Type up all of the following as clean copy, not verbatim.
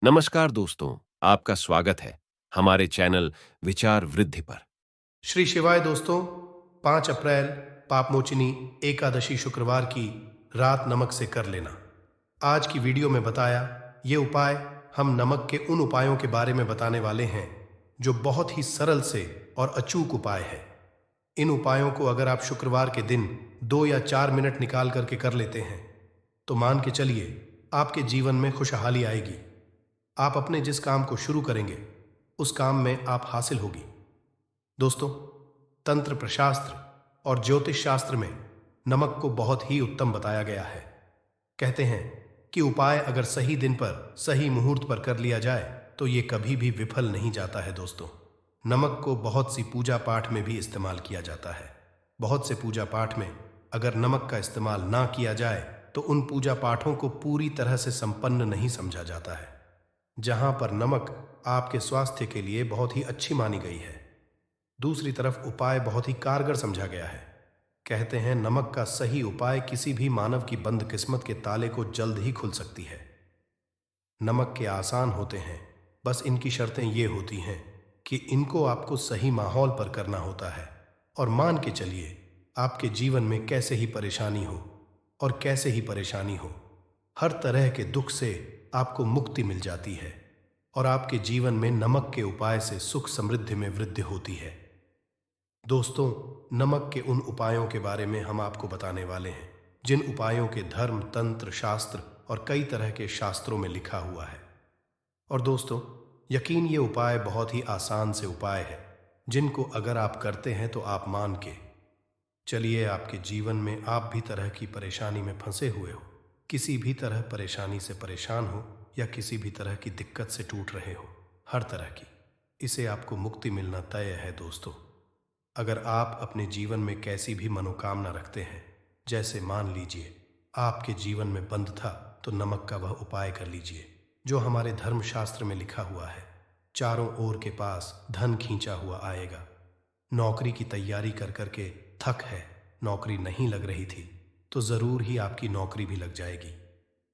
नमस्कार दोस्तों, आपका स्वागत है हमारे चैनल विचार वृद्धि पर। श्री शिवाय दोस्तों, 5 अप्रैल पापमोचिनी एकादशी शुक्रवार की रात नमक से कर लेना। आज की वीडियो में बताया ये उपाय हम नमक के उन उपायों के बारे में बताने वाले हैं जो बहुत ही सरल से और अचूक उपाय है। इन उपायों को अगर आप शुक्रवार के दिन 2 या 4 मिनट निकाल करके कर लेते हैं तो मान के चलिए आपके जीवन में खुशहाली आएगी। आप अपने जिस काम को शुरू करेंगे उस काम में आप हासिल होगी। दोस्तों, तंत्र प्रशास्त्र और ज्योतिष शास्त्र में नमक को बहुत ही उत्तम बताया गया है। कहते हैं कि उपाय अगर सही दिन पर सही मुहूर्त पर कर लिया जाए तो ये कभी भी विफल नहीं जाता है। दोस्तों, नमक को बहुत सी पूजा पाठ में भी इस्तेमाल किया जाता है। बहुत से पूजा पाठ में अगर नमक का इस्तेमाल ना किया जाए तो उन पूजा पाठों को पूरी तरह से संपन्न नहीं समझा जाता है। जहां पर नमक आपके स्वास्थ्य के लिए बहुत ही अच्छी मानी गई है, दूसरी तरफ उपाय बहुत ही कारगर समझा गया है। कहते हैं नमक का सही उपाय किसी भी मानव की बंद किस्मत के ताले को जल्द ही खुल सकती है। नमक के आसान होते हैं, बस इनकी शर्तें ये होती हैं कि इनको आपको सही माहौल पर करना होता है। और मान के चलिए आपके जीवन में कैसे ही परेशानी हो और कैसे ही परेशानी हो, हर तरह के दुख से आपको मुक्ति मिल जाती है और आपके जीवन में नमक के उपाय से सुख समृद्धि में वृद्धि होती है। दोस्तों, नमक के उन उपायों के बारे में हम आपको बताने वाले हैं जिन उपायों के धर्म, तंत्र, शास्त्र और कई तरह के शास्त्रों में लिखा हुआ है। और दोस्तों, यकीन ये उपाय बहुत ही आसान से उपाय है जिनको अगर आप करते हैं तो आप मान के चलिए आपके जीवन में आप भी तरह की परेशानी में फंसे हुए हो, किसी भी तरह परेशानी से परेशान हो या किसी भी तरह की दिक्कत से टूट रहे हो, हर तरह की, इसे आपको मुक्ति मिलना तय है। दोस्तों, अगर आप अपने जीवन में कैसी भी मनोकामना रखते हैं, जैसे मान लीजिए आपके जीवन में बंद था तो नमक का वह उपाय कर लीजिए जो हमारे धर्मशास्त्र में लिखा हुआ है। चारों ओर के पास धन खींचा हुआ आएगा। नौकरी की तैयारी कर करके थक है, नौकरी नहीं लग रही थी तो जरूर ही आपकी नौकरी भी लग जाएगी।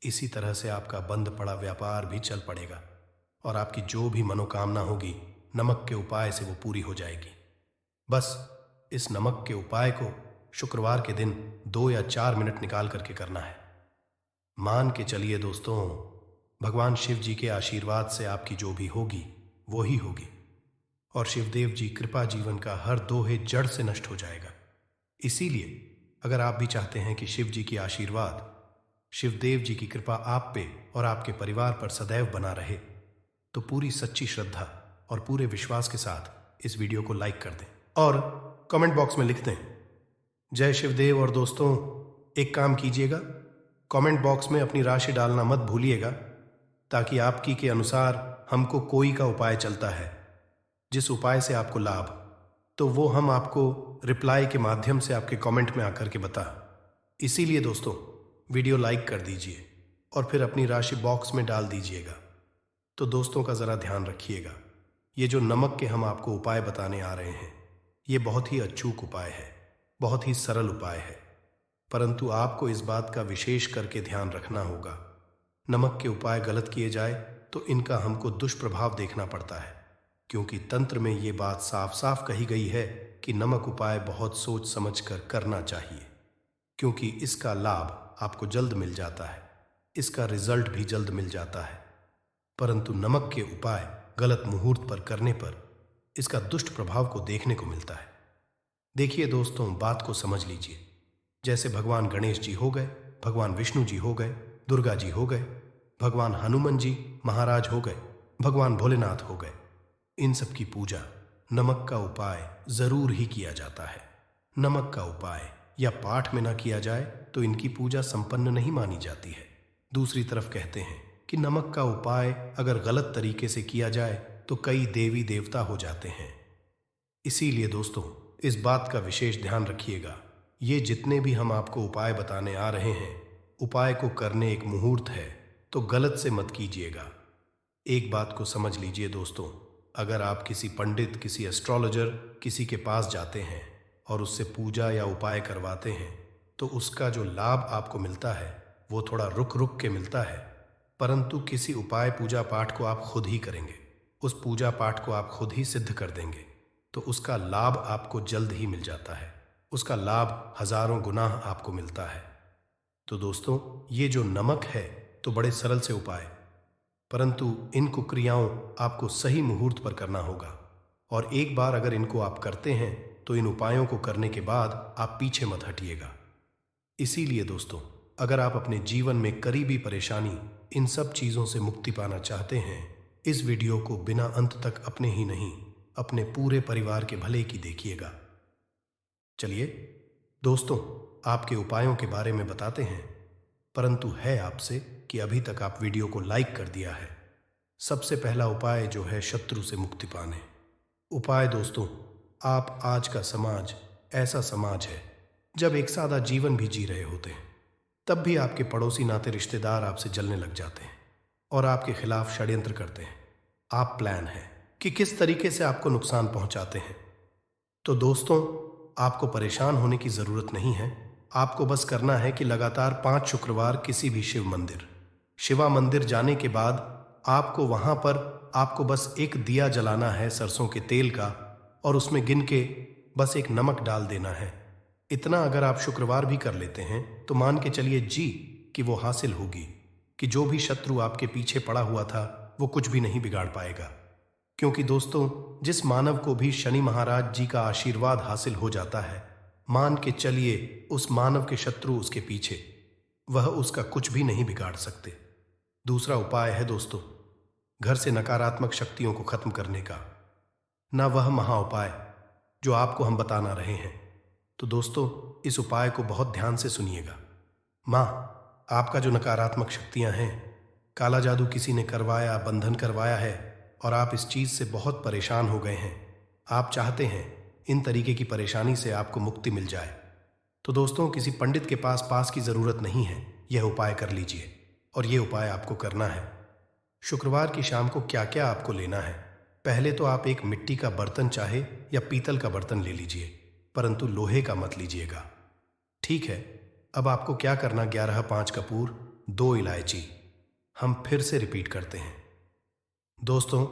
इसी तरह से आपका बंद पड़ा व्यापार भी चल पड़ेगा और आपकी जो भी मनोकामना होगी नमक के उपाय से वो पूरी हो जाएगी। बस इस नमक के उपाय को शुक्रवार के दिन 2 या 4 मिनट निकाल करके करना है। मान के चलिए दोस्तों, भगवान शिव जी के आशीर्वाद से आपकी जो भी होगी वो ही होगी और शिवदेव जी कृपा जीवन का हर दोहे जड़ से नष्ट हो जाएगा। इसीलिए अगर आप भी चाहते हैं कि शिव जी की आशीर्वाद, शिवदेव जी की कृपा आप पे और आपके परिवार पर सदैव बना रहे, तो पूरी सच्ची श्रद्धा और पूरे विश्वास के साथ इस वीडियो को लाइक कर दें और कमेंट बॉक्स में लिख दें जय शिवदेव। और दोस्तों, एक काम कीजिएगा, कमेंट बॉक्स में अपनी राशि डालना मत भूलिएगा ताकि आपकी के अनुसार हमको कोई का उपाय चलता है जिस उपाय से आपको लाभ, तो वो हम आपको रिप्लाई के माध्यम से आपके कमेंट में आकर के बता। इसीलिए दोस्तों, वीडियो लाइक कर दीजिए और फिर अपनी राशि बॉक्स में डाल दीजिएगा। तो दोस्तों का ज़रा ध्यान रखिएगा, ये जो नमक के हम आपको उपाय बताने आ रहे हैं ये बहुत ही अचूक उपाय है, बहुत ही सरल उपाय है, परंतु आपको इस बात का विशेष करके ध्यान रखना होगा। नमक के उपाय गलत किए जाए तो इनका हमको दुष्प्रभाव देखना पड़ता है, क्योंकि तंत्र में ये बात साफ साफ कही गई है कि नमक उपाय बहुत सोच समझ कर करना चाहिए, क्योंकि इसका लाभ आपको जल्द मिल जाता है, इसका रिजल्ट भी जल्द मिल जाता है। परंतु नमक के उपाय गलत मुहूर्त पर करने पर इसका दुष्ट प्रभाव को देखने को मिलता है। देखिए दोस्तों, बात को समझ लीजिए। जैसे भगवान गणेश जी हो गए, भगवान विष्णु जी हो गए, दुर्गा जी हो गए, भगवान हनुमान जी महाराज हो गए, भगवान भोलेनाथ हो गए, इन सब की पूजा नमक का उपाय जरूर ही किया जाता है। नमक का उपाय या पाठ में ना किया जाए तो इनकी पूजा संपन्न नहीं मानी जाती है। दूसरी तरफ कहते हैं कि नमक का उपाय अगर गलत तरीके से किया जाए तो कई देवी देवता हो जाते हैं। इसीलिए दोस्तों, इस बात का विशेष ध्यान रखिएगा। ये जितने भी हम आपको उपाय बताने आ रहे हैं, उपाय को करने एक मुहूर्त है, तो गलत से मत कीजिएगा। एक बात को समझ लीजिए दोस्तों, अगर आप किसी पंडित, किसी एस्ट्रोलॉजर, किसी के पास जाते हैं और उससे पूजा या उपाय करवाते हैं तो उसका जो लाभ आपको मिलता है वो थोड़ा रुक रुक के मिलता है, परंतु किसी उपाय पूजा पाठ को आप खुद ही करेंगे, उस पूजा पाठ को आप खुद ही सिद्ध कर देंगे, तो उसका लाभ आपको जल्द ही मिल जाता है। उसका लाभ हजारों गुना आपको मिलता है। तो दोस्तों, ये जो नमक है तो बड़े सरल से उपाय, परंतु इन कुक्रियाओं आपको सही मुहूर्त पर करना होगा। और एक बार अगर इनको आप करते हैं तो इन उपायों को करने के बाद आप पीछे मत हटिएगा। इसीलिए दोस्तों, अगर आप अपने जीवन में करीबी परेशानी, इन सब चीज़ों से मुक्ति पाना चाहते हैं, इस वीडियो को बिना अंत तक अपने ही नहीं, अपने पूरे परिवार के भले की देखिएगा। चलिए दोस्तों, आपके उपायों के बारे में बताते हैं, परंतु है आपसे कि अभी तक आप वीडियो को लाइक कर दिया है। सबसे पहला उपाय जो है शत्रु से मुक्ति पाने। उपाय दोस्तों, आप आज का समाज ऐसा समाज है जब एक सादा जीवन भी जी रहे होते हैं, तब भी आपके पड़ोसी नाते रिश्तेदार आपसे जलने लग जाते हैं और आपके खिलाफ षड्यंत्र करते हैं। आप प्लान है कि किस तरीके से आपको नुकसान पहुंचाते हैं। तो दोस्तों, आपको परेशान होने की जरूरत नहीं है। आपको बस करना है कि लगातार 5 शुक्रवार किसी भी शिवा मंदिर जाने के बाद आपको वहां पर आपको बस एक दिया जलाना है सरसों के तेल का, और उसमें गिन के बस एक नमक डाल देना है। इतना अगर आप शुक्रवार भी कर लेते हैं तो मान के चलिए जी कि वो हासिल होगी कि जो भी शत्रु आपके पीछे पड़ा हुआ था वो कुछ भी नहीं बिगाड़ पाएगा। क्योंकि दोस्तों, जिस मानव को भी शनि महाराज जी का आशीर्वाद हासिल हो जाता है, मान के चलिए उस मानव के शत्रु उसके पीछे, वह उसका कुछ भी नहीं बिगाड़ सकते। दूसरा उपाय है दोस्तों, घर से नकारात्मक शक्तियों को खत्म करने का, ना वह महा उपाय जो आपको हम बताना रहे हैं। तो दोस्तों, इस उपाय को बहुत ध्यान से सुनिएगा। माँ, आपका जो नकारात्मक शक्तियां हैं, काला जादू किसी ने करवाया, बंधन करवाया है और आप इस चीज से बहुत परेशान हो गए हैं, आप चाहते हैं इन तरीके की परेशानी से आपको मुक्ति मिल जाए, तो दोस्तों किसी पंडित के पास की जरूरत नहीं है, यह उपाय कर लीजिए। और यह उपाय आपको करना है शुक्रवार की शाम को। क्या क्या आपको लेना है? पहले तो आप एक मिट्टी का बर्तन चाहे या पीतल का बर्तन ले लीजिए, परंतु लोहे का मत लीजिएगा, ठीक है। अब आपको क्या करना, 11 5 कपूर, 2 इलायची। हम फिर से रिपीट करते हैं दोस्तों,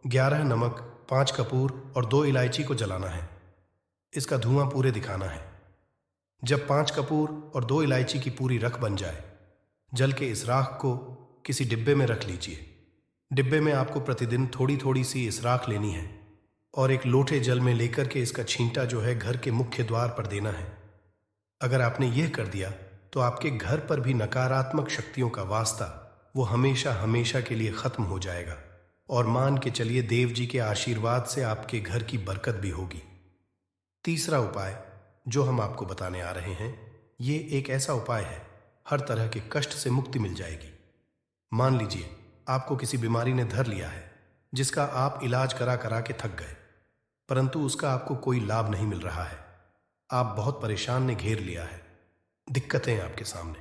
11 नमक, 5 कपूर और 2 इलायची को जलाना है। इसका धुआं पूरे दिखाना है। जब 5 कपूर और 2 इलायची की पूरी रख बन जाए, जल के इस राख को किसी डिब्बे में रख लीजिए। डिब्बे में आपको प्रतिदिन थोड़ी थोड़ी सी इस राख लेनी है और एक लोटे जल में लेकर के इसका छींटा जो है घर के मुख्य द्वार पर देना है। अगर आपने यह कर दिया तो आपके घर पर भी नकारात्मक शक्तियों का वास्ता वो हमेशा हमेशा के लिए खत्म हो जाएगा, और मान के चलिए देव जी के आशीर्वाद से आपके घर की बरकत भी होगी। तीसरा उपाय जो हम आपको बताने आ रहे हैं, ये एक ऐसा उपाय है, हर तरह के कष्ट से मुक्ति मिल जाएगी। मान लीजिए आपको किसी बीमारी ने धर लिया है जिसका आप इलाज करा करा के थक गए, परंतु उसका आपको कोई लाभ नहीं मिल रहा है। आप बहुत परेशान ने घेर लिया है, दिक्कतें आपके सामने।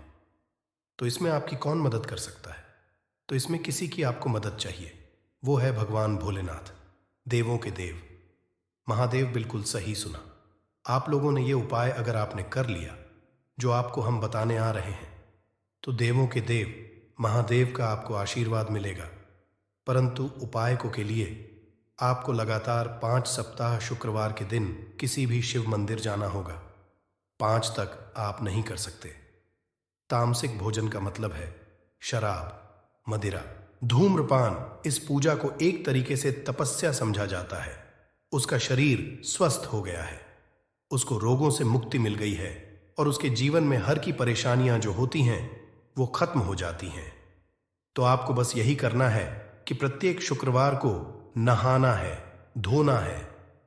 तो इसमें आपकी कौन मदद कर सकता है? तो इसमें किसी की आपको मदद चाहिए, वो है भगवान भोलेनाथ, देवों के देव महादेव। बिल्कुल सही सुना। आप लोगों ने ये उपाय अगर आपने कर लिया जो आपको हम बताने आ रहे हैं, तो देवों के देव महादेव का आपको आशीर्वाद मिलेगा। परंतु उपाय को के लिए आपको लगातार 5 सप्ताह शुक्रवार के दिन किसी भी शिव मंदिर जाना होगा। 5 तक आप नहीं कर सकते। तामसिक भोजन का मतलब है शराब, मदिरा, धूम्रपान। इस पूजा को एक तरीके से तपस्या समझा जाता है। उसका शरीर स्वस्थ हो गया है, उसको रोगों से मुक्ति मिल गई है और उसके जीवन में हर की परेशानियां जो होती हैं वो खत्म हो जाती हैं। तो आपको बस यही करना है कि प्रत्येक शुक्रवार को नहाना है, धोना है।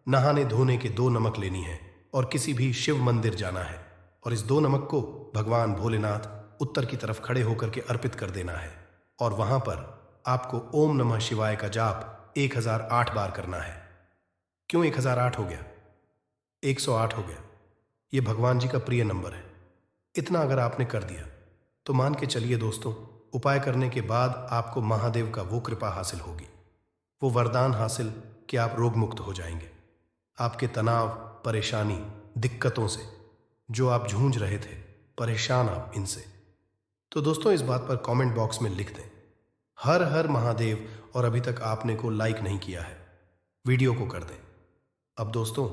नहाने धोने के 2 नमक लेनी है और किसी भी शिव मंदिर जाना है और इस 2 नमक को भगवान भोलेनाथ उत्तर की तरफ खड़े होकर के अर्पित कर देना है। और वहां पर आपको ओम नमः शिवाय का जाप 1008 बार करना है। क्यों 1008 हो गया? 108 हो गया। ये भगवान जी का प्रिय नंबर है। इतना अगर आपने कर दिया तो मान के चलिए दोस्तों, उपाय करने के बाद आपको महादेव का वो कृपा हासिल होगी, वो वरदान हासिल कि आप रोग मुक्त हो जाएंगे। आपके तनाव, परेशानी, दिक्कतों से जो आप जूझ रहे थे, परेशान आप इनसे, तो दोस्तों इस बात पर कमेंट बॉक्स में लिख दें हर हर महादेव। और अभी तक आपने को लाइक नहीं किया है, वीडियो को कर दें। अब दोस्तों,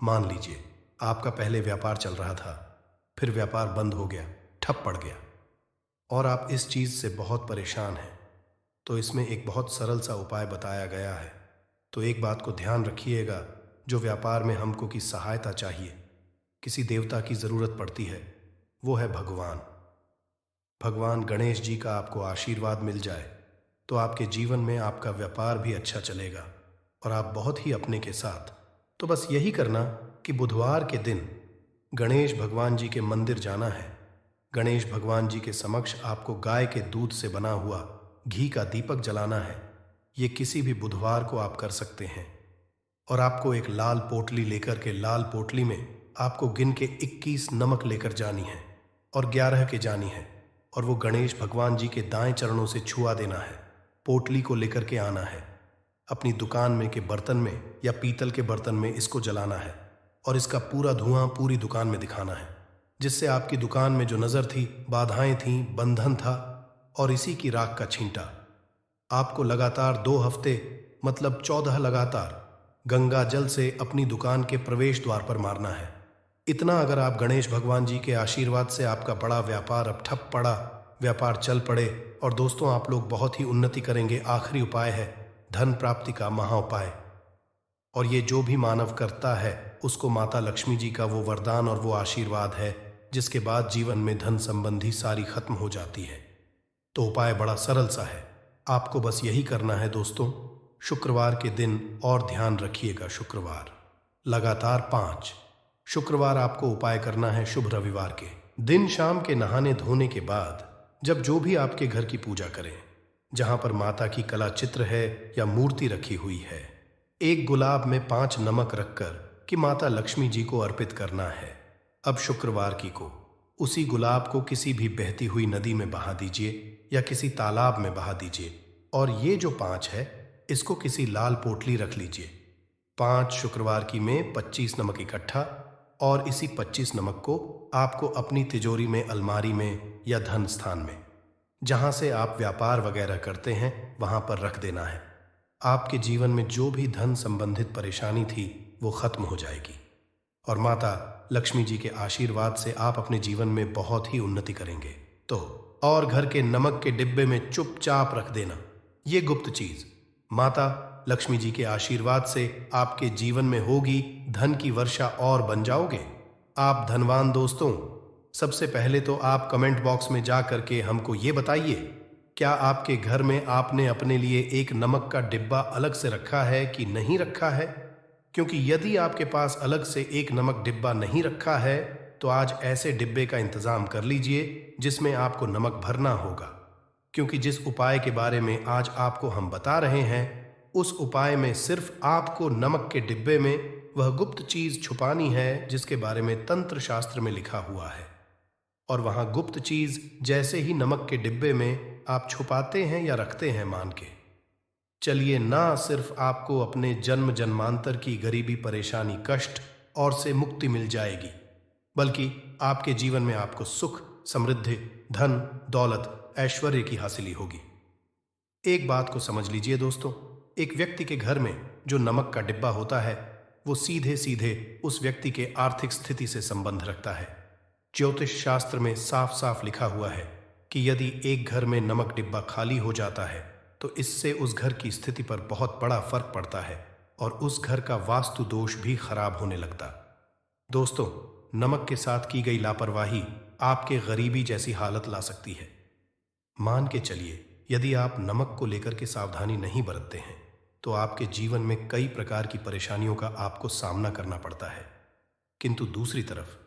मान लीजिए आपका पहले व्यापार चल रहा था, फिर व्यापार बंद हो गया, ठप पड़ गया, और आप इस चीज़ से बहुत परेशान हैं। तो इसमें एक बहुत सरल सा उपाय बताया गया है। तो एक बात को ध्यान रखिएगा, जो व्यापार में हमको की सहायता चाहिए, किसी देवता की ज़रूरत पड़ती है, वो है भगवान। भगवान गणेश जी का आपको आशीर्वाद मिल जाए तो आपके जीवन में आपका व्यापार भी अच्छा चलेगा और आप बहुत ही अपने के साथ। तो बस यही करना कि बुधवार के दिन गणेश भगवान जी के मंदिर जाना है। गणेश भगवान जी के समक्ष आपको गाय के दूध से बना हुआ घी का दीपक जलाना है। ये किसी भी बुधवार को आप कर सकते हैं। और आपको एक लाल पोटली लेकर के, लाल पोटली में आपको गिन के 21 नमक लेकर जानी है और 11 के जानी है, और वो गणेश भगवान जी के दाएं चरणों से छुआ देना है। पोटली को लेकर के आना है, अपनी दुकान में के बर्तन में या पीतल के बर्तन में इसको जलाना है और इसका पूरा धुआं पूरी दुकान में दिखाना है, जिससे आपकी दुकान में जो नज़र थी, बाधाएं थीं, बंधन था, और इसी की राख का छींटा आपको लगातार 2 हफ्ते मतलब 14 लगातार गंगा जल से अपनी दुकान के प्रवेश द्वार पर मारना है। इतना अगर आप गणेश भगवान जी के आशीर्वाद से आपका बड़ा व्यापार अब ठप पड़ा, व्यापार चल पड़े और दोस्तों आप लोग बहुत ही उन्नति करेंगे। आखिरी उपाय है धन प्राप्ति का महा उपाय, और ये जो भी मानव करता है उसको माता लक्ष्मी जी का वो वरदान और वो आशीर्वाद है, जिसके बाद जीवन में धन संबंधी सारी खत्म हो जाती है। तो उपाय बड़ा सरल सा है, आपको बस यही करना है दोस्तों। शुक्रवार के दिन, और ध्यान रखिएगा, शुक्रवार लगातार 5 शुक्रवार आपको उपाय करना है। शुभ रविवार के दिन शाम के नहाने धोने के बाद, जब जो भी आपके घर की पूजा करें, जहां पर माता की कला चित्र है या मूर्ति रखी हुई है, एक गुलाब में 5 नमक रखकर कि माता लक्ष्मी जी को अर्पित करना है। अब शुक्रवार की को उसी गुलाब को किसी भी बहती हुई नदी में बहा दीजिए या किसी तालाब में बहा दीजिए, और ये जो 5 है इसको किसी लाल पोटली रख लीजिए। 5 शुक्रवार की में 25 नमक इकट्ठा, और इसी 25 नमक को आपको अपनी तिजोरी में, अलमारी में या धन स्थान में, जहां से आप व्यापार वगैरह करते हैं, वहां पर रख देना है। आपके जीवन में जो भी धन संबंधित परेशानी थी वो खत्म हो जाएगी, और माता लक्ष्मी जी के आशीर्वाद से आप अपने जीवन में बहुत ही उन्नति करेंगे। तो और घर के नमक के डिब्बे में चुपचाप रख देना ये गुप्त चीज। माता लक्ष्मी जी के आशीर्वाद से आपके जीवन में होगी धन की वर्षा और बन जाओगे आप धनवान। दोस्तों, सबसे पहले तो आप कमेंट बॉक्स में जा करके हमको ये बताइए, क्या आपके घर में आपने अपने लिए एक नमक का डिब्बा अलग से रखा है कि नहीं रखा है? क्योंकि यदि आपके पास अलग से एक नमक डिब्बा नहीं रखा है तो आज ऐसे डिब्बे का इंतजाम कर लीजिए जिसमें आपको नमक भरना होगा। क्योंकि जिस उपाय के बारे में आज आपको हम बता रहे हैं, उस उपाय में सिर्फ आपको नमक के डिब्बे में वह गुप्त चीज छुपानी है जिसके बारे में तंत्र शास्त्र में लिखा हुआ है। और वहां गुप्त चीज जैसे ही नमक के डिब्बे में आप छुपाते हैं या रखते हैं, मान के चलिए, ना सिर्फ आपको अपने जन्म जन्मांतर की गरीबी, परेशानी, कष्ट और से मुक्ति मिल जाएगी, बल्कि आपके जीवन में आपको सुख, समृद्धि, धन, दौलत, ऐश्वर्य की हासिली होगी। एक बात को समझ लीजिए दोस्तों, एक व्यक्ति के घर में जो नमक का डिब्बा होता है वो सीधे सीधे उस व्यक्ति के आर्थिक स्थिति से संबंध रखता है। ज्योतिष शास्त्र में साफ साफ लिखा हुआ है कि यदि एक घर में नमक डिब्बा खाली हो जाता है तो इससे उस घर की स्थिति पर बहुत बड़ा फर्क पड़ता है और उस घर का वास्तु दोष भी खराब होने लगता। दोस्तों, नमक के साथ की गई लापरवाही आपके गरीबी जैसी हालत ला सकती है। मान के चलिए, यदि आप नमक को लेकर के सावधानी नहीं बरतते हैं तो आपके जीवन में कई प्रकार की परेशानियों का आपको सामना करना पड़ता है। किंतु दूसरी तरफ,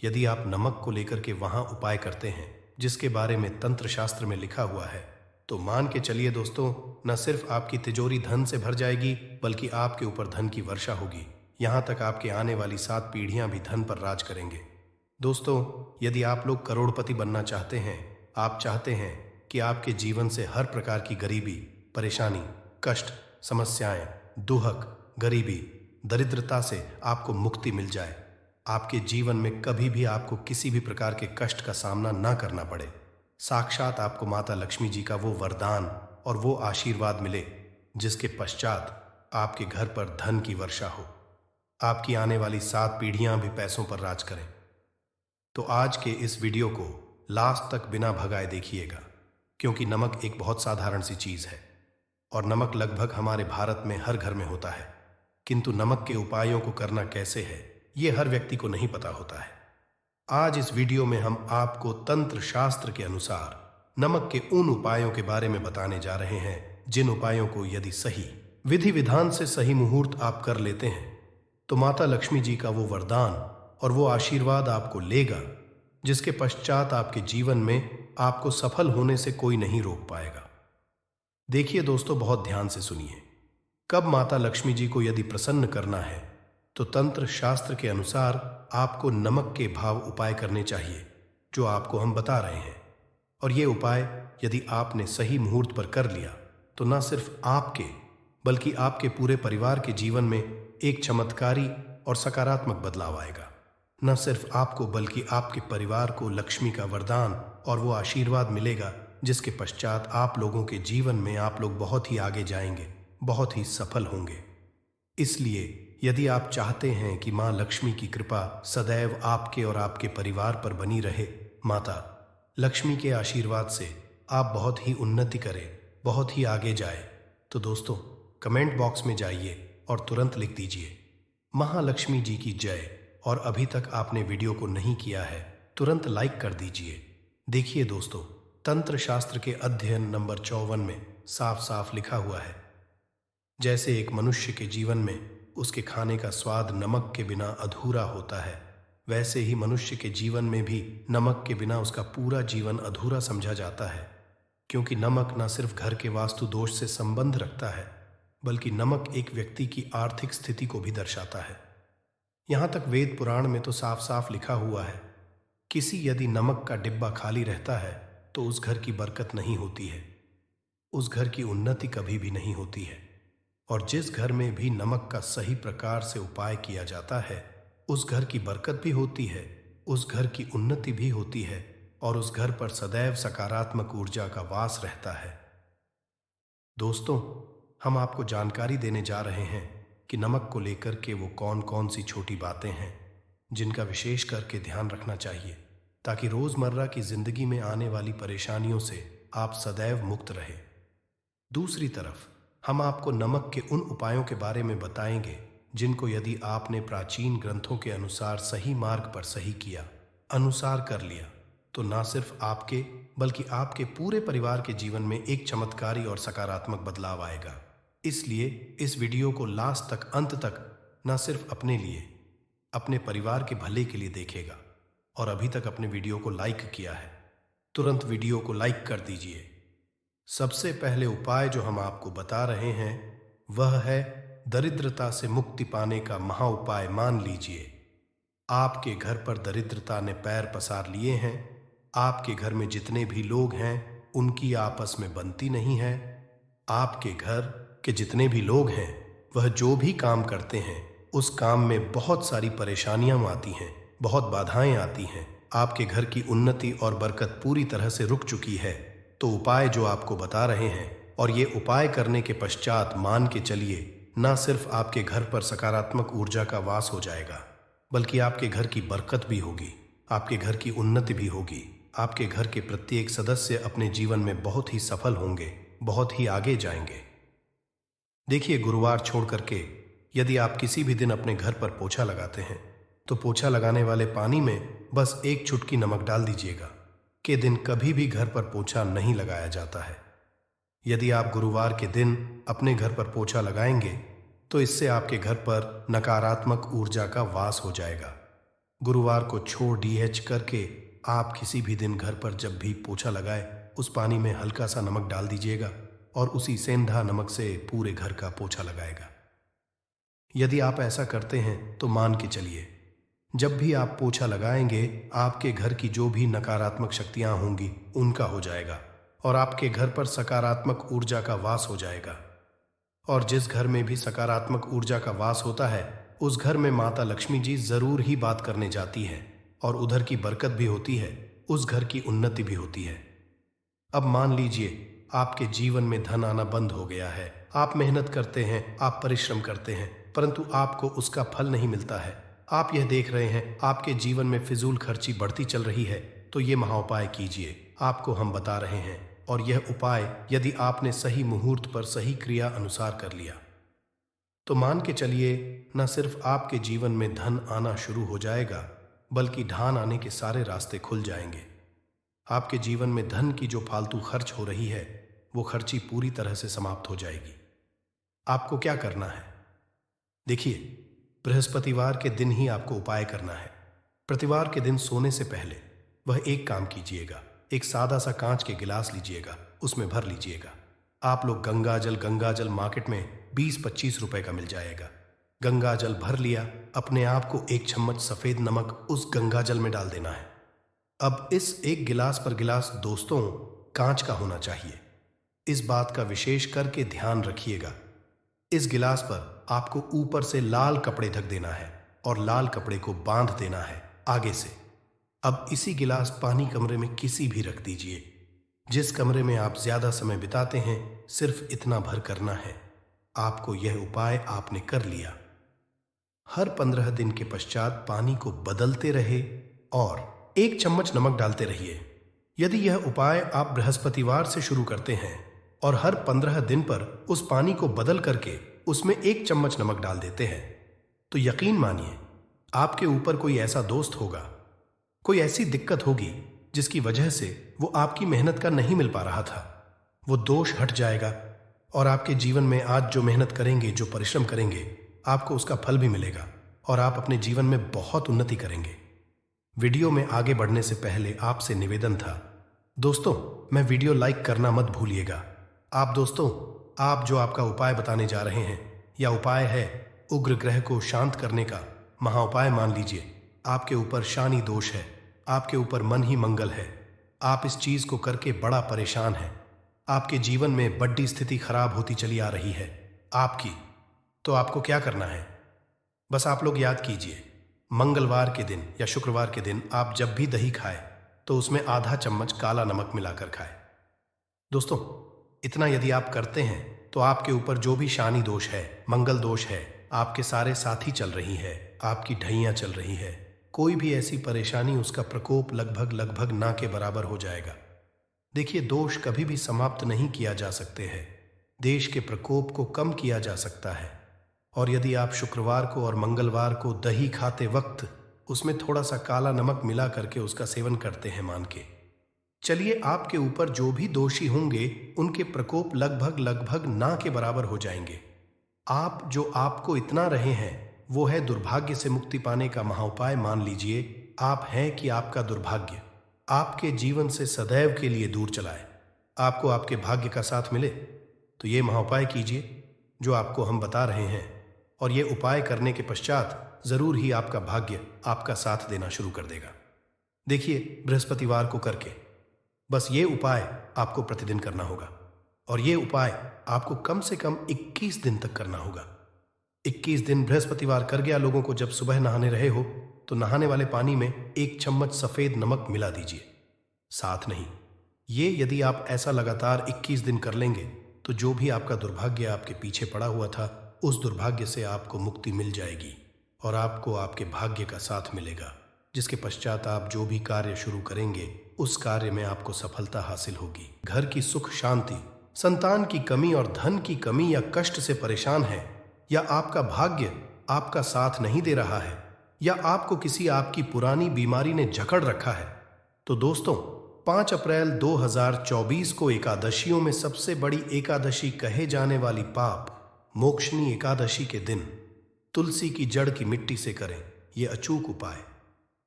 यदि आप नमक को लेकर के वहां उपाय करते हैं जिसके बारे में तंत्र शास्त्र में लिखा हुआ है, तो मान के चलिए दोस्तों, न सिर्फ आपकी तिजोरी धन से भर जाएगी बल्कि आपके ऊपर धन की वर्षा होगी। यहां तक आपके आने वाली 7 पीढ़ियां भी धन पर राज करेंगे। दोस्तों, यदि आप लोग करोड़पति बनना चाहते हैं, आप चाहते हैं कि आपके जीवन से हर प्रकार की गरीबी, परेशानी, कष्ट, समस्याएं, दुहक, गरीबी, दरिद्रता से आपको मुक्ति मिल जाए, आपके जीवन में कभी भी आपको किसी भी प्रकार के कष्ट का सामना ना करना पड़े, साक्षात आपको माता लक्ष्मी जी का वो वरदान और वो आशीर्वाद मिले जिसके पश्चात आपके घर पर धन की वर्षा हो, आपकी आने वाली 7 पीढ़ियां भी पैसों पर राज करें। तो आज के इस वीडियो को लास्ट तक बिना भगाए देखिएगा, क्योंकि नमक एक बहुत साधारण सी चीज है और नमक लगभग हमारे भारत में हर घर में होता है, किंतु नमक के उपायों को करना कैसे है ये हर व्यक्ति को नहीं पता होता है। आज इस वीडियो में हम आपको तंत्र शास्त्र के अनुसार नमक के उन उपायों के बारे में बताने जा रहे हैं जिन उपायों को यदि सही विधि विधान से सही मुहूर्त आप कर लेते हैं तो माता लक्ष्मी जी का वो वरदान और वो आशीर्वाद आपको लेगा जिसके पश्चात आपके जीवन में आपको सफल होने से कोई नहीं रोक पाएगा। देखिए दोस्तों, बहुत ध्यान से सुनिए। कब माता लक्ष्मी जी को यदि प्रसन्न करना है तो तंत्र शास्त्र के अनुसार आपको नमक के भाव उपाय करने चाहिए जो आपको हम बता रहे हैं। और ये उपाय यदि आपने सही मुहूर्त पर कर लिया तो न सिर्फ आपके बल्कि आपके पूरे परिवार के जीवन में एक चमत्कारी और सकारात्मक बदलाव आएगा। न सिर्फ आपको बल्कि आपके परिवार को लक्ष्मी का वरदान और वो आशीर्वाद मिलेगा जिसके पश्चात आप लोगों के जीवन में आप लोग बहुत ही आगे जाएंगे, बहुत ही सफल होंगे। इसलिए यदि आप चाहते हैं कि माँ लक्ष्मी की कृपा सदैव आपके और आपके परिवार पर बनी रहे, माता लक्ष्मी के आशीर्वाद से आप बहुत ही उन्नति करें, बहुत ही आगे जाए, तो दोस्तों कमेंट बॉक्स में जाइए और तुरंत लिख दीजिए महालक्ष्मी जी की जय। और अभी तक आपने वीडियो को नहीं किया है तुरंत लाइक कर दीजिए। देखिए दोस्तों, तंत्र शास्त्र के अध्ययन नंबर 54 में साफ साफ लिखा हुआ है, जैसे एक मनुष्य के जीवन में उसके खाने का स्वाद नमक के बिना अधूरा होता है, वैसे ही मनुष्य के जीवन में भी नमक के बिना उसका पूरा जीवन अधूरा समझा जाता है। क्योंकि नमक न सिर्फ घर के वास्तु दोष से संबंध रखता है बल्कि नमक एक व्यक्ति की आर्थिक स्थिति को भी दर्शाता है। यहाँ तक वेद पुराण में तो साफ साफ लिखा हुआ है, किसी यदि नमक का डिब्बा खाली रहता है तो उस घर की बरकत नहीं होती है, उस घर की उन्नति कभी भी नहीं होती है। और जिस घर में भी नमक का सही प्रकार से उपाय किया जाता है उस घर की बरकत भी होती है, उस घर की उन्नति भी होती है और उस घर पर सदैव सकारात्मक ऊर्जा का वास रहता है। दोस्तों, हम आपको जानकारी देने जा रहे हैं कि नमक को लेकर के वो कौन कौन सी छोटी बातें हैं जिनका विशेष करके ध्यान रखना चाहिए ताकि रोजमर्रा की जिंदगी में आने वाली परेशानियों से आप सदैव मुक्त रहे। दूसरी तरफ हम आपको नमक के उन उपायों के बारे में बताएंगे जिनको यदि आपने प्राचीन ग्रंथों के अनुसार सही मार्ग पर सही किया, अनुसार कर लिया, तो ना सिर्फ आपके बल्कि आपके पूरे परिवार के जीवन में एक चमत्कारी और सकारात्मक बदलाव आएगा। इसलिए इस वीडियो को लास्ट तक, अंत तक न सिर्फ अपने लिए, अपने परिवार के भले के लिए देखेगा। और अभी तक अपने वीडियो को लाइक किया है तुरंत वीडियो को लाइक कर दीजिए। सबसे पहले उपाय जो हम आपको बता रहे हैं वह है दरिद्रता से मुक्ति पाने का महा उपाय। मान लीजिए आपके घर पर दरिद्रता ने पैर पसार लिए हैं, आपके घर में जितने भी लोग हैं उनकी आपस में बनती नहीं है, आपके घर के जितने भी लोग हैं वह जो भी काम करते हैं उस काम में बहुत सारी परेशानियां आती हैं, बहुत बाधाएं आती हैं, आपके घर की उन्नति और बरकत पूरी तरह से रुक चुकी है। तो उपाय जो आपको बता रहे हैं और ये उपाय करने के पश्चात मान के चलिए ना सिर्फ आपके घर पर सकारात्मक ऊर्जा का वास हो जाएगा बल्कि आपके घर की बरकत भी होगी, आपके घर की उन्नति भी होगी, आपके घर के प्रत्येक सदस्य अपने जीवन में बहुत ही सफल होंगे, बहुत ही आगे जाएंगे। देखिए, गुरुवार छोड़ करके यदि आप किसी भी दिन अपने घर पर पोछा लगाते हैं तो पोछा लगाने वाले पानी में बस एक चुटकी नमक डाल दीजिएगा। के दिन कभी भी घर पर पोछा नहीं लगाया जाता है। यदि आप गुरुवार के दिन अपने घर पर पोछा लगाएंगे तो इससे आपके घर पर नकारात्मक ऊर्जा का वास हो जाएगा। गुरुवार को छोड़ डीएच करके आप किसी भी दिन घर पर जब भी पोछा लगाए उस पानी में हल्का सा नमक डाल दीजिएगा और उसी सेंधा नमक से पूरे घर का पोछा लगाएगा। यदि आप ऐसा करते हैं तो मान के चलिए जब भी आप पोछा लगाएंगे आपके घर की जो भी नकारात्मक शक्तियां होंगी उनका हो जाएगा और आपके घर पर सकारात्मक ऊर्जा का वास हो जाएगा। और जिस घर में भी सकारात्मक ऊर्जा का वास होता है उस घर में माता लक्ष्मी जी जरूर ही बात करने जाती है और उधर की बरकत भी होती है, उस घर की उन्नति भी होती है। अब मान लीजिए आपके जीवन में धन आना बंद हो गया है। आप मेहनत करते हैं, आप परिश्रम करते हैं, परंतु आपको उसका फल नहीं मिलता है। आप यह देख रहे हैं आपके जीवन में फिजूल खर्ची बढ़ती चल रही है, तो ये महाउपाय कीजिए। आपको हम बता रहे हैं, और यह उपाय यदि आपने सही मुहूर्त पर सही क्रिया अनुसार कर लिया तो मान के चलिए न सिर्फ आपके जीवन में धन आना शुरू हो जाएगा, बल्कि ढान आने के सारे रास्ते खुल जाएंगे। आपके जीवन में धन की जो फालतू खर्च हो रही है वो खर्ची पूरी तरह से समाप्त हो जाएगी। आपको क्या करना है? देखिए, बृहस्पतिवार के दिन ही आपको उपाय करना है। प्रतिवार के दिन सोने से पहले वह एक काम कीजिएगा, एक सादा सा कांच के गिलास लीजिएगा, उसमें भर लीजिएगा। आप लोग गंगा जल मार्केट में 20-25 रुपए का मिल जाएगा। गंगा जल भर लिया, अपने आप को 1 चम्मच सफेद नमक उस गंगा जल में डाल देना है। अब इस एक गिलास पर गिलास दोस्तों कांच का होना चाहिए। इस बात का विशेष करके ध्यान रखिएगा। इस गिलास पर आपको ऊपर से लाल कपड़े ढक देना है और लाल कपड़े को बांध देना है आगे से। अब इसी गिलास पानी कमरे में किसी भी रख दीजिए। जिस कमरे में आप ज्यादा समय बिताते हैं, सिर्फ इतना भर करना है। आपको यह उपाय आपने कर लिया। हर 15 दिन के पश्चात पानी को बदलते रहे और 1 चम्मच नमक डालते रहिए। यदि यह उपाय आप बृहस्पतिवार से शुरू करते हैं और हर 15 दिन पर उस पानी को बदल करके उसमें 1 चम्मच नमक डाल देते हैं, तो यकीन मानिए आपके ऊपर कोई ऐसा दोस्त होगा, कोई ऐसी दिक्कत होगी जिसकी वजह से वो आपकी मेहनत का नहीं मिल पा रहा था, वो दोष हट जाएगा और आपके जीवन में आज जो मेहनत करेंगे, जो परिश्रम करेंगे, आपको उसका फल भी मिलेगा और आप अपने जीवन में बहुत उन्नति करेंगे। वीडियो में आगे बढ़ने से पहले आपसे निवेदन था, दोस्तों मैं वीडियो लाइक करना मत भूलिएगा। आप दोस्तों, आप जो आपका उपाय बताने जा रहे हैं, या उपाय है उग्र ग्रह को शांत करने का महाउपाय मान लीजिए। आपके ऊपर शानी दोष है, आपके ऊपर मन ही मंगल है, आप इस चीज को करके बड़ा परेशान हैं, आपके जीवन में बड्डी स्थिति खराब होती चली आ रही है आपकी, तो आपको क्या करना है? बस आप लोग याद कीजिए, मंगलवार के दिन या शुक्रवार के दिन आप जब भी दही खाएं तो उसमें आधा चम्मच काला नमक मिलाकर खाएं। दोस्तों, इतना यदि आप करते हैं तो आपके ऊपर जो भी शानी दोष है, मंगल दोष है, आपके सारे साथी चल रही है, आपकी ढैया चल रही है, कोई भी ऐसी परेशानी, उसका प्रकोप लगभग ना के बराबर हो जाएगा। देखिए, दोष कभी भी समाप्त नहीं किया जा सकते हैं, देश के प्रकोप को कम किया जा सकता है। और यदि आप शुक्रवार को और मंगलवार को दही खाते वक्त उसमें थोड़ा सा काला नमक मिला करके उसका सेवन करते हैं, मान के चलिए आपके ऊपर जो भी दोषी होंगे उनके प्रकोप लगभग ना के बराबर हो जाएंगे। आप जो आपको इतना रहे हैं वो है दुर्भाग्य से मुक्ति पाने का महाउपाय मान लीजिए। आप हैं कि आपका दुर्भाग्य आपके जीवन से सदैव के लिए दूर चलाए, आपको आपके भाग्य का साथ मिले, तो ये महाउपाय कीजिए जो आपको हम बता रहे हैं, और ये उपाय करने के पश्चात जरूर ही आपका भाग्य आपका साथ देना शुरू कर देगा। देखिए, बृहस्पतिवार को करके बस ये उपाय आपको प्रतिदिन करना होगा, और ये उपाय आपको कम से कम 21 दिन तक करना होगा। 21 दिन बृहस्पतिवार कर गया लोगों को, जब सुबह नहाने रहे हो तो नहाने वाले पानी में 1 चम्मच सफेद नमक मिला दीजिए, साथ नहीं। ये यदि आप ऐसा लगातार 21 दिन कर लेंगे तो जो भी आपका दुर्भाग्य आपके पीछे पड़ा हुआ था, उस दुर्भाग्य से आपको मुक्ति मिल जाएगी और आपको आपके भाग्य का साथ मिलेगा, जिसके पश्चात आप जो भी कार्य शुरू करेंगे उस कार्य में आपको सफलता हासिल होगी। घर की सुख शांति, संतान की कमी और धन की कमी या कष्ट से परेशान है, या आपका भाग्य आपका साथ नहीं दे रहा है, या आपको किसी आपकी पुरानी बीमारी ने जकड़ रखा है, तो दोस्तों 5 अप्रैल 2024 को एकादशियों में सबसे बड़ी एकादशी कहे जाने वाली पाप मोक्षनी एकादशी के दिन तुलसी की जड़ की मिट्टी से करें ये अचूक उपाय,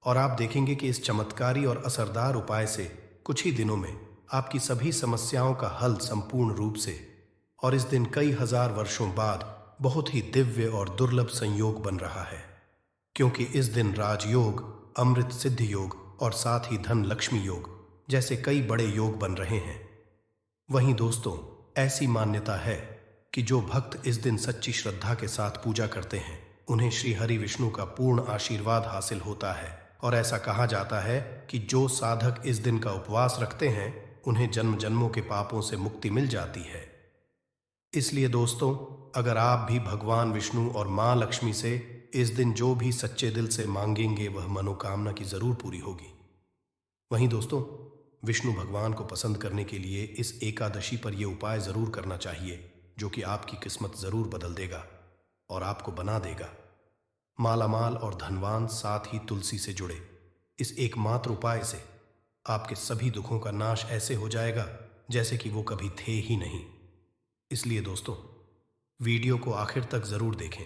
और आप देखेंगे कि इस चमत्कारी और असरदार उपाय से कुछ ही दिनों में आपकी सभी समस्याओं का हल संपूर्ण रूप से, और इस दिन कई हजार वर्षों बाद बहुत ही दिव्य और दुर्लभ संयोग बन रहा है, क्योंकि इस दिन राजयोग, अमृत सिद्ध योग और साथ ही धन लक्ष्मी योग जैसे कई बड़े योग बन रहे हैं। वहीं दोस्तों, ऐसी मान्यता है कि जो भक्त इस दिन सच्ची श्रद्धा के साथ पूजा करते हैं उन्हें श्री हरि विष्णु का पूर्ण आशीर्वाद हासिल होता है, और ऐसा कहा जाता है कि जो साधक इस दिन का उपवास रखते हैं उन्हें जन्म जन्मों के पापों से मुक्ति मिल जाती है। इसलिए दोस्तों, अगर आप भी भगवान विष्णु और मां लक्ष्मी से इस दिन जो भी सच्चे दिल से मांगेंगे वह मनोकामना की जरूर पूरी होगी। वहीं दोस्तों, विष्णु भगवान को पसंद करने के लिए इस एकादशी पर यह उपाय जरूर करना चाहिए, जो कि आपकी किस्मत जरूर बदल देगा और आपको बना देगा मालामाल और धनवान। साथ ही तुलसी से जुड़े इस एकमात्र उपाय से आपके सभी दुखों का नाश ऐसे हो जाएगा जैसे कि वो कभी थे ही नहीं। इसलिए दोस्तों, वीडियो को आखिर तक जरूर देखें।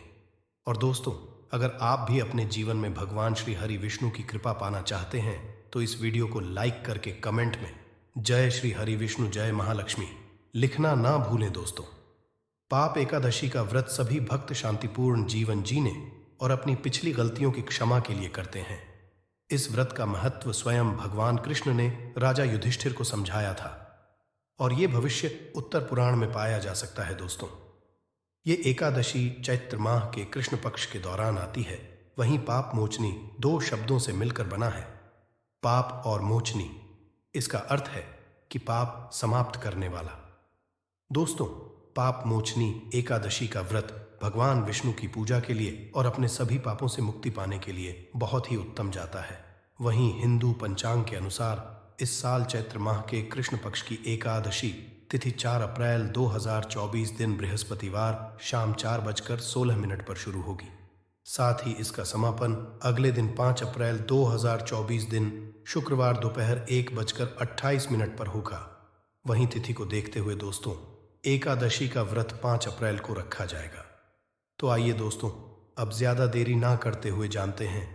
और दोस्तों, अगर आप भी अपने जीवन में भगवान श्री हरि विष्णु की कृपा पाना चाहते हैं तो इस वीडियो को लाइक करके कमेंट में जय श्री हरि विष्णु जय महालक्ष्मी लिखना ना भूलें। दोस्तों, पाप एकादशी का व्रत सभी भक्त शांतिपूर्ण जीवन जीने और अपनी पिछली गलतियों की क्षमा के लिए करते हैं। इस व्रत का महत्व स्वयं भगवान कृष्ण ने राजा युधिष्ठिर को समझाया था और यह भविष्य उत्तर पुराण में पाया जा सकता है। दोस्तों, ये एकादशी चैत्र माह के कृष्ण पक्ष के दौरान आती है। वहीं पाप मोचनी दो शब्दों से मिलकर बना है, पाप और मोचनी। इसका अर्थ है कि पाप समाप्त करने वाला। दोस्तों, पाप मोचनी एकादशी का व्रत भगवान विष्णु की पूजा के लिए और अपने सभी पापों से मुक्ति पाने के लिए बहुत ही उत्तम जाता है। वहीं हिंदू पंचांग के अनुसार इस साल चैत्र माह के कृष्ण पक्ष की एकादशी तिथि 4 अप्रैल 2024 दिन बृहस्पतिवार शाम 4:16 पर शुरू होगी। साथ ही इसका समापन अगले दिन 5 अप्रैल 2024 दिन शुक्रवार दोपहर 1:28 पर होगा। वहीं तिथि को देखते हुए दोस्तों, एकादशी का व्रत 5 अप्रैल को रखा जाएगा। तो आइए दोस्तों, अब ज्यादा देरी ना करते हुए जानते हैं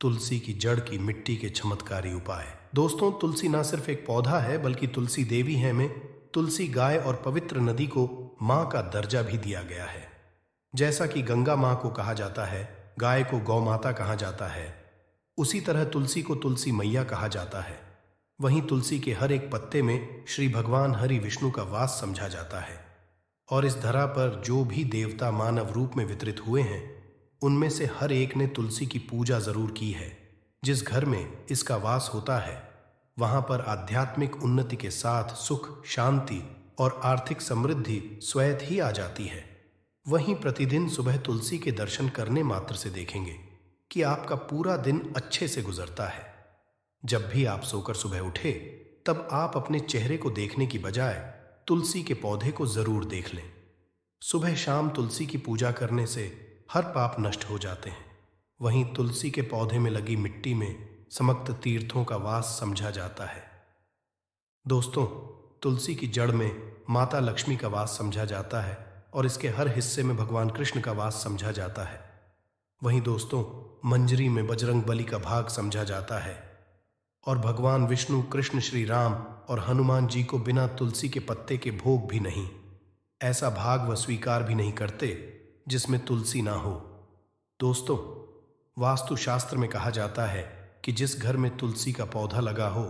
तुलसी की जड़ की मिट्टी के चमत्कारी उपाय। दोस्तों, तुलसी ना सिर्फ एक पौधा है बल्कि तुलसी देवी है। में तुलसी गाय और पवित्र नदी को मां का दर्जा भी दिया गया है। जैसा कि गंगा मां को कहा जाता है, गाय को गौ माता कहा जाता है, उसी तरह तुलसी को तुलसी मैया कहा जाता है। वहीं तुलसी के हर एक पत्ते में श्री भगवान हरि विष्णु का वास समझा जाता है और इस धरा पर जो भी देवता मानव रूप में वितरित हुए हैं उनमें से हर एक ने तुलसी की पूजा जरूर की है। जिस घर में इसका वास होता है वहां पर आध्यात्मिक उन्नति के साथ सुख, शांति और आर्थिक समृद्धि स्वयं ही आ जाती है। वहीं प्रतिदिन सुबह तुलसी के दर्शन करने मात्र से देखेंगे कि आपका पूरा दिन अच्छे से गुजरता है। जब भी आप सोकर सुबह उठे तब आप अपने चेहरे को देखने की बजाय तुलसी के पौधे को जरूर देख लें। सुबह शाम तुलसी की पूजा करने से हर पाप नष्ट हो जाते हैं। वहीं तुलसी के पौधे में लगी मिट्टी में समस्त तीर्थों का वास समझा जाता है। दोस्तों, तुलसी की जड़ में माता लक्ष्मी का वास समझा जाता है और इसके हर हिस्से में भगवान कृष्ण का वास समझा जाता है। वहीं दोस्तों, मंजरी में बजरंग बली का भाग समझा जाता है और भगवान विष्णु, कृष्ण, श्री राम और हनुमान जी को बिना तुलसी के पत्ते के भोग भी नहीं, ऐसा भाग वह स्वीकार भी नहीं करते जिसमें तुलसी ना हो। दोस्तों, वास्तुशास्त्र में कहा जाता है कि जिस घर में तुलसी का पौधा लगा हो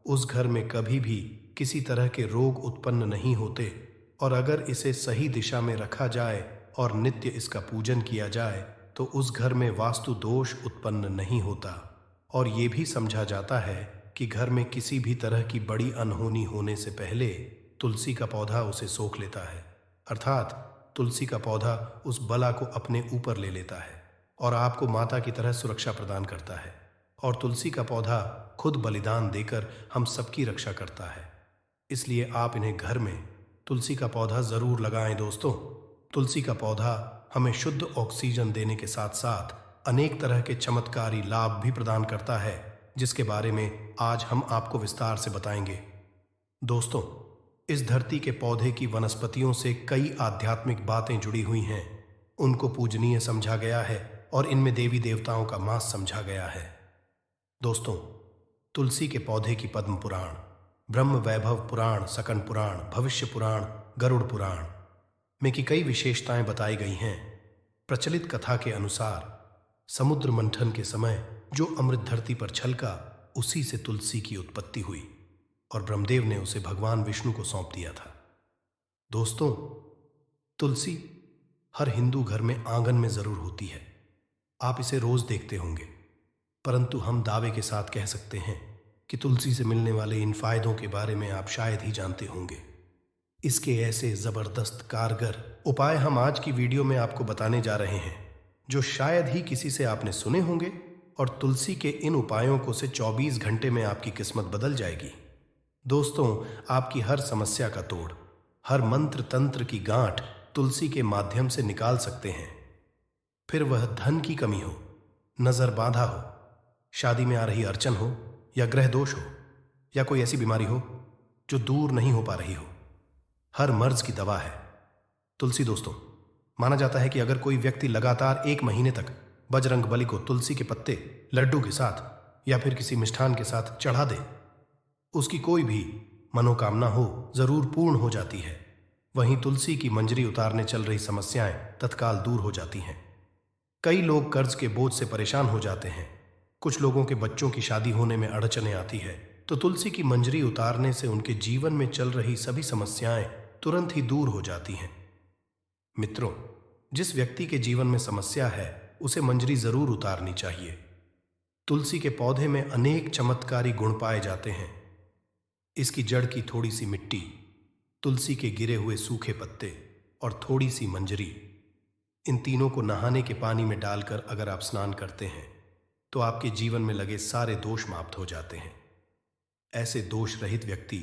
उस घर में कभी भी किसी तरह के रोग उत्पन्न नहीं होते और अगर इसे सही दिशा में रखा जाए और नित्य इसका पूजन किया जाए तो उस घर में वास्तु दोष उत्पन्न नहीं होता। और ये भी समझा जाता है कि घर में किसी भी तरह की बड़ी अनहोनी होने से पहले तुलसी का पौधा उसे सोख लेता है, अर्थात तुलसी का पौधा उस बला को अपने ऊपर ले लेता है और आपको माता की तरह सुरक्षा प्रदान करता है। और तुलसी का पौधा खुद बलिदान देकर हम सबकी रक्षा करता है। इसलिए आप इन्हें घर में तुलसी का पौधा जरूर लगाएं। दोस्तों, तुलसी का पौधा हमें शुद्ध ऑक्सीजन देने के साथ साथ अनेक तरह के चमत्कारी लाभ भी प्रदान करता है, जिसके बारे में आज हम आपको विस्तार से बताएंगे। दोस्तों, इस धरती के पौधे की वनस्पतियों से कई आध्यात्मिक बातें जुड़ी हुई हैं। उनको पूजनीय समझा गया है और इनमें देवी देवताओं का मास समझा गया है। दोस्तों, तुलसी के पौधे की पद्म पुराण, ब्रह्म वैभव पुराण, सकन पुराण, भविष्य पुराण, गरुड़ पुराण में की कई विशेषताएं बताई गई हैं। प्रचलित कथा के अनुसार समुद्र मंथन के समय जो अमृत धरती पर छलका उसी से तुलसी की उत्पत्ति हुई और ब्रह्मदेव ने उसे भगवान विष्णु को सौंप दिया था। दोस्तों, तुलसी हर हिंदू घर में आंगन में जरूर होती है। आप इसे रोज देखते होंगे, परंतु हम दावे के साथ कह सकते हैं कि तुलसी से मिलने वाले इन फायदों के बारे में आप शायद ही जानते होंगे। इसके ऐसे जबरदस्त कारगर उपाय हम आज की वीडियो में आपको बताने जा रहे हैं, जो शायद ही किसी से आपने सुने होंगे, और तुलसी के इन उपायों को से 24 घंटे में आपकी किस्मत बदल जाएगी। दोस्तों, आपकी हर समस्या का तोड़, हर मंत्र तंत्र की गांठ तुलसी के माध्यम से निकाल सकते हैं। फिर वह धन की कमी हो, नजर बाधा हो, शादी में आ रही अड़चन हो, या ग्रह दोष हो, या कोई ऐसी बीमारी हो जो दूर नहीं हो पा रही हो, हर मर्ज की दवा है तुलसी। दोस्तों, माना जाता है कि अगर कोई व्यक्ति लगातार 1 महीने तक बजरंग बली को तुलसी के पत्ते लड्डू के साथ या फिर किसी मिष्ठान के साथ चढ़ा दे, उसकी कोई भी मनोकामना हो जरूर पूर्ण हो जाती है। वहीं तुलसी की मंजरी उतारने चल रही समस्याएं तत्काल दूर हो जाती हैं। कई लोग कर्ज के बोझ से परेशान हो जाते हैं, कुछ लोगों के बच्चों की शादी होने में अड़चनें आती है, तो तुलसी की मंजरी उतारने से उनके जीवन में चल रही सभी समस्याएं तुरंत ही दूर हो जाती हैं। मित्रों, जिस व्यक्ति के जीवन में समस्या है उसे मंजरी जरूर उतारनी चाहिए। तुलसी के पौधे में अनेक चमत्कारी गुण पाए जाते हैं। इसकी जड़ की थोड़ी सी मिट्टी, तुलसी के गिरे हुए सूखे पत्ते और थोड़ी सी मंजरी, इन तीनों को नहाने के पानी में डालकर अगर आप स्नान करते हैं तो आपके जीवन में लगे सारे दोष समाप्त हो जाते हैं। ऐसे दोष रहित व्यक्ति